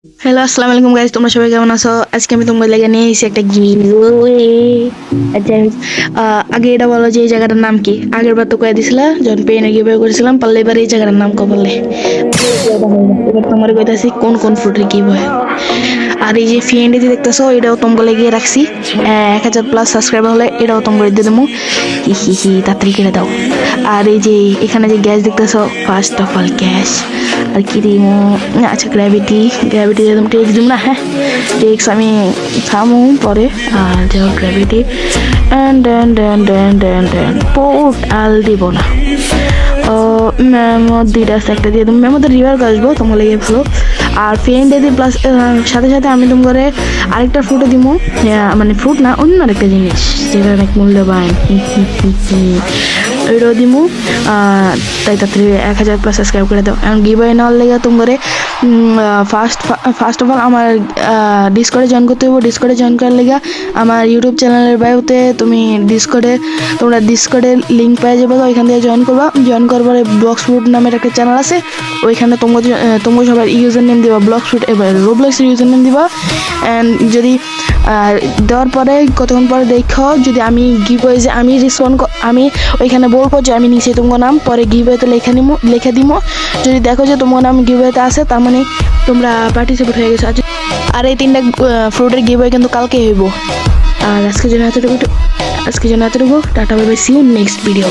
Hello, আসসালামু আলাইকুম guys, তোমরা সবাই কেমন আছো? আজকে আমি তোমাদের লেগে নিয়ে এসেছি একটা গিভওয়ে। আচ্ছা, আগে এটা বলো যে এই জায়গাটার নাম কি? আগের বার তো কয়ে দিছিলা যখন পেনে গিভওয়ে করেছিলাম, পারলে এবার এই জায়গাটার নাম কো বললে। এবার তোমার কইতাছি কোন কোন ফ্রুটের গিভওয়ে। আর এই যে ফ্রেন্ডে যে দেখতেছো এটাও তোমাকে লেগে রাখছি। 1000+ সাবস্ক্রাইবার হলে এটাও তোমাকে দিয়ে দেবো। হি হি হি, তাড়াতাড়ি কেটে দাও। আর এই যে এখানে যে গ্যাস দেখতেছো, ফার্স্ট অফ অল গ্যাস। আর কি দিব? আচ্ছা, গ্র্যাভিটি একদম টেক্স দিব না। হ্যাঁ, টেক্স আমি থামু পরে। আর যাও গ্র্যাভিটি অ্যান্ড পোর্ট আল দিব না। ও মেমো দুইটা আছে, একটা দিয়ে দেবো। মেমোতে রিভার আসবো তোমার লেগে ভালো। আর ফ্রেন্ড দিয়ে প্লাস সাথে সাথে আমি তুমি করে আরেকটা ফ্রুটও দিব। মানে ফ্রুট না, অন্য আরেকটা জিনিস যেটা অনেক মূল্যবান। ওইটাও দিব। তাই তাড়াতাড়ি 1000+ সাবস্ক্রাইব করে দাও। এখন গিভওয়ে নেওয়ার লেগে তোমার ফার্স্ট অফ অল আমার ডিসকর্ডে জয়েন করতে হবে। ডিসকর্ডে জয়েন করার লেগে আমার ইউটিউব চ্যানেলের বায়োতে তোমরা ডিসকর্ডের লিঙ্ক পেয়ে যাবে, ওইখান থেকে জয়েন করবা। জয়েন করবার ব্লক্স ফ্রুট নামের একটা চ্যানেল আছে, ওইখানে তোমরা সবার ইউজার নেম দিবা ব্লক্স ফ্রুট, এবার রোবলক্সের ইউজার নেম দিবা। অ্যান্ড যদি দেওয়ার পরে কতক্ষণ পরে দেখো যদি আমি গিভওয়ে যে আমি ওইখানে বলবো যে আমি নিচে তোমার নাম, পরে গিভওয়েতে লেখা দিব। যদি দেখো যে তোমার নাম গিভওয়েতে আছে, তার মানে তোমরা পার্টিসিপেট হয়ে গেছো। আর এই 3টা ফ্রুটের গিভওয়ে কিন্তু কালকে হইব। আর আজকের জন্য এতটুকু। Tata, bye bye, see you next video.